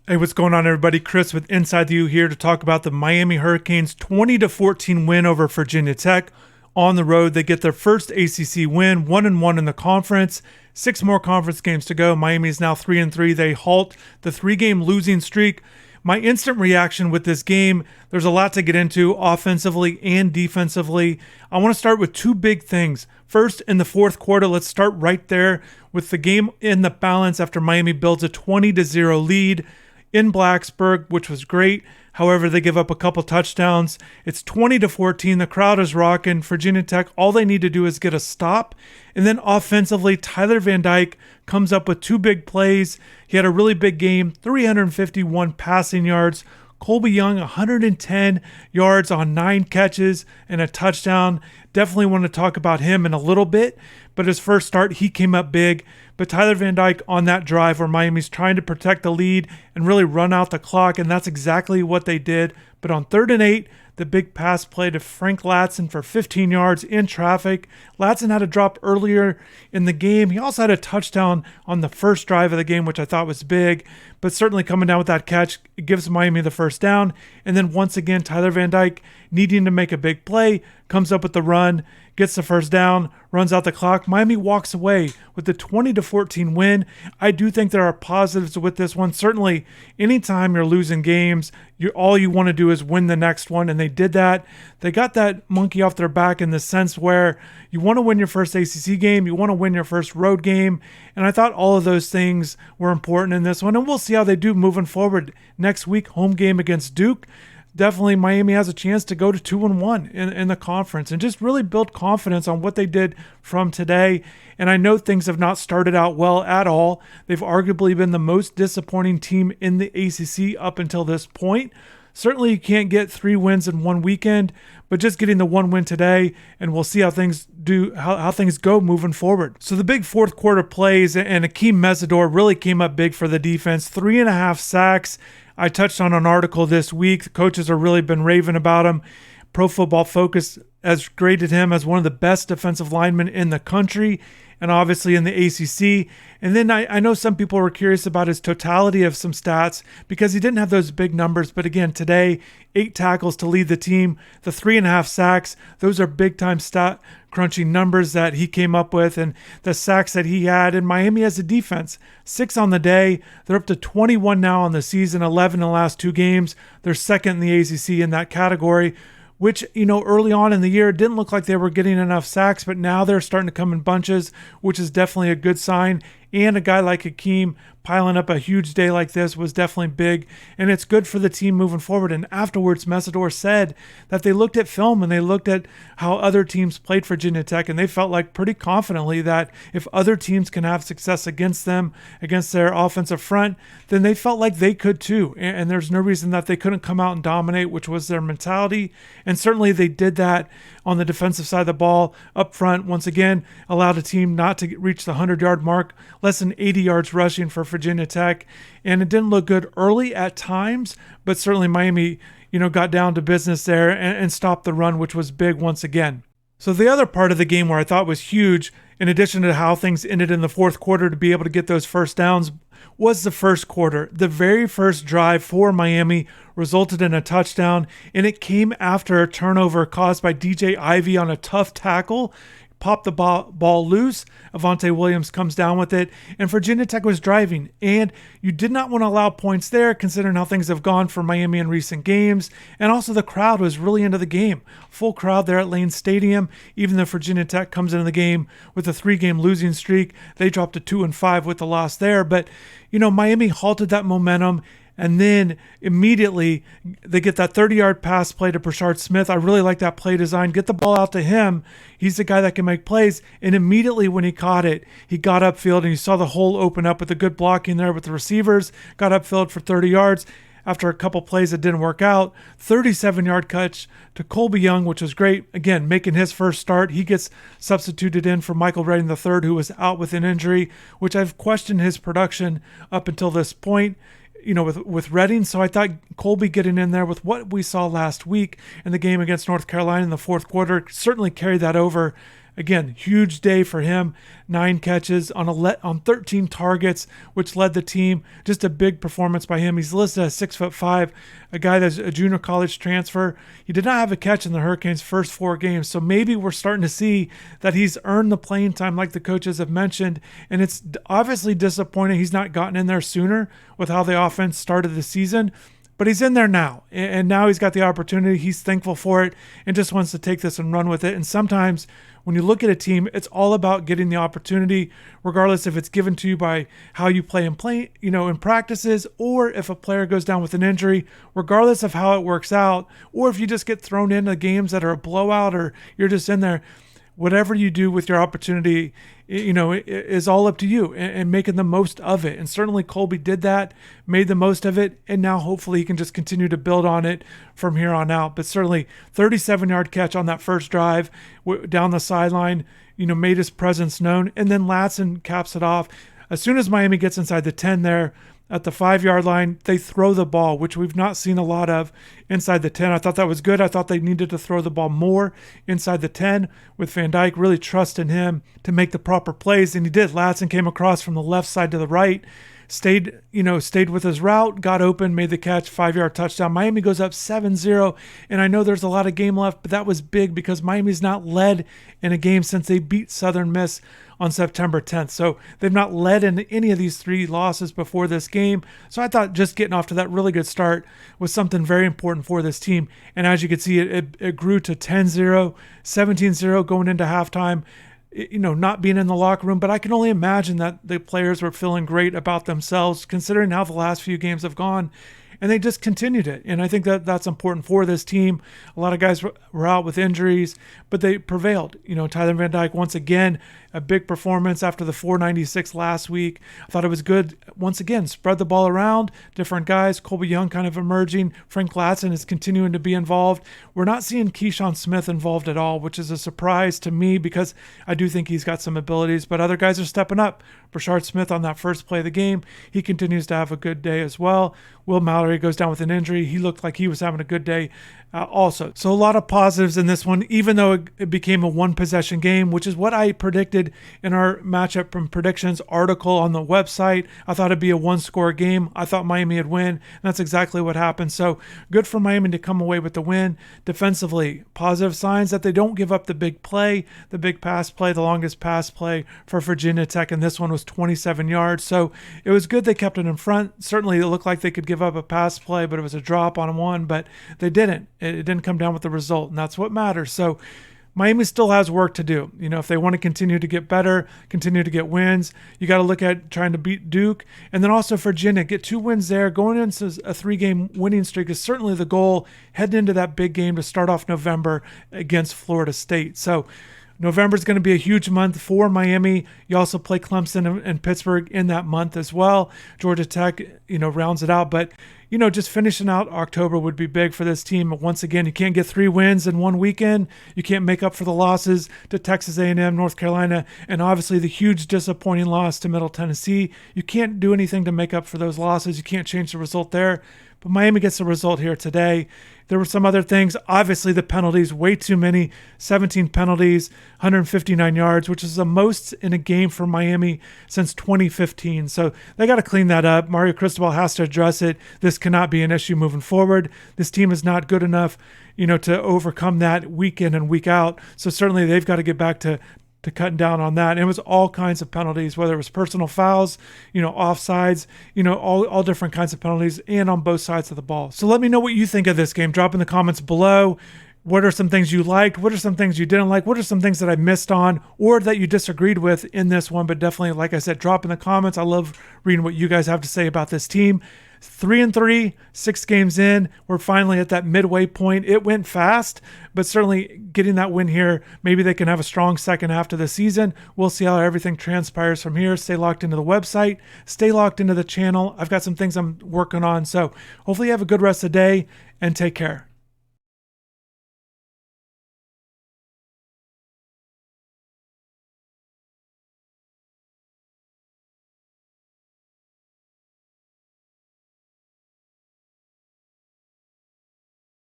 Hey, what's going on, everybody? Chris with InsideTheU here to talk about the Miami Hurricanes' 20-14 win over Virginia Tech. On the road, they get their first ACC win, 1-1 in the conference. 6 more conference games to go. Miami is now 3-3. They halt the 3-game losing streak. My instant reaction with this game, there's a lot to get into offensively and defensively. I want to start with 2 big things. First, in the fourth quarter, let's start right there with the game in the balance after Miami builds a 20-0 lead in Blacksburg, which was great. However, they give up a couple touchdowns. It's 20-14. The crowd is rocking. Virginia Tech, all they need to do is get a stop. And then offensively, Tyler Van Dyke comes up with 2 big plays. He had a really big game, 351 passing yards. Colbie Young, 110 yards on 9 catches and a touchdown. Definitely want to talk about him in a little bit, but his first start, he came up big. But Tyler Van Dyke on that drive where Miami's trying to protect the lead and really run out the clock, and that's exactly what they did. But on 3rd and 8, the big pass play to Frank Latson for 15 yards in traffic. Latson had a drop earlier in the game. He also had a touchdown on the first drive of the game, which I thought was big. But certainly coming down with that catch, it gives Miami the first down. And then once again, Tyler Van Dyke needing to make a big play, comes up with the run, gets the first down, runs out the clock. Miami walks away with the 20-14 win. I do think there are positives with this one. Certainly, anytime you're losing games, all you want to do is win the next one, and they did that. They got that monkey off their back in the sense where you want to win your first ACC game, you want to win your first road game, and I thought all of those things were important in this one, and we'll see how they do moving forward. Next week, home game against Duke. Definitely Miami has a chance to go to 2-1 in the conference and just really build confidence on what they did from today. And I know things have not started out well at all. They've arguably been the most disappointing team in the ACC up until this point. Certainly you can't get 3 wins in one weekend, but just getting the 1 win today, and we'll see how things go moving forward. So the big fourth quarter plays, and Akheem Mesidor really came up big for the defense. 3.5 sacks. I touched on an article this week. The coaches have really been raving about him. Pro Football Focus has graded him as one of the best defensive linemen in the country, and obviously in the ACC. And then I know some people were curious about his totality of some stats because he didn't have those big numbers. But again, today, 8 tackles to lead the team, the 3.5 sacks, those are big-time stat crunching numbers that he came up with, and the sacks that he had. And Miami has a defense, 6 on the day. They're up to 21 now on the season, 11 in the last 2 games. They're second in the ACC in that category, which, early on in the year, it didn't look like they were getting enough sacks, but now they're starting to come in bunches, which is definitely a good sign. And a guy like Akheem piling up a huge day like this was definitely big, and it's good for the team moving forward. And afterwards, Mesidor said that they looked at film and they looked at how other teams played Virginia Tech, and they felt like pretty confidently that if other teams can have success against them, against their offensive front, then they felt like they could too. And there's no reason that they couldn't come out and dominate, which was their mentality. And certainly they did that on the defensive side of the ball. Up front, once again, allowed a team not to reach the 100-yard mark, less than 80 yards rushing for Virginia Tech. And it didn't look good early at times, but certainly Miami, got down to business there and stopped the run, which was big once again. So the other part of the game where I thought was huge, in addition to how things ended in the fourth quarter to be able to get those first downs, was the first quarter. The very first drive for Miami resulted in a touchdown, and it came after a turnover caused by DJ Ivey on a tough tackle. Popped the ball loose. Avante Williams comes down with it, and Virginia Tech was driving. And you did not want to allow points there, considering how things have gone for Miami in recent games. And also the crowd was really into the game. Full crowd there at Lane Stadium. Even though Virginia Tech comes into the game with a 3-game losing streak, they dropped to 2-5 with the loss there. But, Miami halted that momentum. And then immediately they get that 30-yard pass play to Brashard Smith. I really like that play design. Get the ball out to him. He's the guy that can make plays. And immediately when he caught it, he got upfield, and you saw the hole open up with the good blocking there with the receivers. Got upfield for 30 yards. After a couple plays that didn't work out, 37-yard catch to Colbie Young, which was great. Again, making his first start. He gets substituted in for Michael Redding III, who was out with an injury, which I've questioned his production up until this point. With Redding. So I thought Colbie getting in there with what we saw last week in the game against North Carolina in the fourth quarter certainly carried that over Again, huge day for him. 9 catches on 13 targets, which led the team. Just a big performance by him. He's listed as 6'5", a guy that's a junior college transfer. He did not have a catch in the Hurricanes' first 4 games, so maybe we're starting to see that he's earned the playing time like the coaches have mentioned, and it's obviously disappointing he's not gotten in there sooner with how the offense started the season. But he's in there now, and now he's got the opportunity. He's thankful for it and just wants to take this and run with it. And sometimes when you look at a team, it's all about getting the opportunity, regardless if it's given to you by how you play in practices, or if a player goes down with an injury, regardless of how it works out, or if you just get thrown into games that are a blowout or you're just in there. Whatever you do with your opportunity, is all up to you and making the most of it. And certainly Colbie did that, made the most of it, and now hopefully he can just continue to build on it from here on out. But certainly 37-yard catch on that first drive down the sideline, made his presence known. And then Latson caps it off. As soon as Miami gets inside the 10 there, at the 5-yard line, they throw the ball, which we've not seen a lot of inside the 10. I thought that was good. I thought they needed to throw the ball more inside the 10 with Van Dyke, really trusting him to make the proper plays, and he did. Latson came across from the left side to the right, stayed with his route, got open, made the catch, 5-yard touchdown. Miami goes up 7-0, and I know there's a lot of game left, but that was big because Miami's not led in a game since they beat Southern Miss on September 10th. So they've not led in any of these 3 losses before this game. So I thought just getting off to that really good start was something very important for this team. And as you can see, it grew to 10-0, 17-0 going into halftime. Not being in the locker room, but I can only imagine that the players were feeling great about themselves considering how the last few games have gone, and they just continued it. And I think that that's important for this team. A lot of guys were out with injuries, but they prevailed. Tyler Van Dyke, once again, a big performance after the 496 last week. I thought it was good. Once again, spread the ball around, different guys. Colbie Young kind of emerging. Frank Latson is continuing to be involved. We're not seeing Keyshawn Smith involved at all, which is a surprise to me because I do think he's got some abilities, but other guys are stepping up. Brashard Smith on that first play of the game, he continues to have a good day as well. Will Mallory goes down with an injury. He looked like he was having a good day also. So a lot of positives in this one, even though it became a 1-possession game, which is what I predicted in our matchup from predictions article on the website. I thought it'd be a 1-score game. I thought Miami would win, and that's exactly what happened. So good for Miami to come away with the win. Defensively, positive signs that they don't give up the big play, the big pass play, the longest pass play for Virginia Tech, and this one was 27 yards. So it was good they kept it in front. Certainly it looked like they could give up a pass play, but it was a drop on one, but they didn't. It didn't come down with the result, and that's what matters. So Miami still has work to do. If they want to continue to get better, continue to get wins, you got to look at trying to beat Duke. And then also Virginia, get 2 wins there. Going into a 3-game winning streak is certainly the goal, heading into that big game to start off November against Florida State. So November is going to be a huge month for Miami. You also play Clemson and Pittsburgh in that month as well. Georgia Tech, rounds it out. But, just finishing out October would be big for this team. Once again, you can't get 3 wins in one weekend. You can't make up for the losses to Texas A&M, North Carolina, and obviously the huge disappointing loss to Middle Tennessee. You can't do anything to make up for those losses. You can't change the result there. But Miami gets the result here today. There were some other things. Obviously, the penalties, way too many. 17 penalties, 159 yards, which is the most in a game for Miami since 2015. So they got to clean that up. Mario Cristobal has to address it. This cannot be an issue moving forward. This team is not good enough, to overcome that week in and week out. So certainly they've got to get back to cutting down on that. And it was all kinds of penalties, whether it was personal fouls, offsides, all different kinds of penalties, and on both sides of the ball. So let me know what you think of this game. Drop in the comments below. What are some things you liked? What are some things you didn't like? What are some things that I missed on or that you disagreed with in this one? But definitely, like I said, drop in the comments. I love reading what you guys have to say about this team. 3-3, 6 games in. We're finally at that midway point. It went fast, but certainly getting that win here, maybe they can have a strong second half to the season. We'll see how everything transpires from here. Stay locked into the website. Stay locked into the channel. I've got some things I'm working on. So hopefully you have a good rest of the day and take care.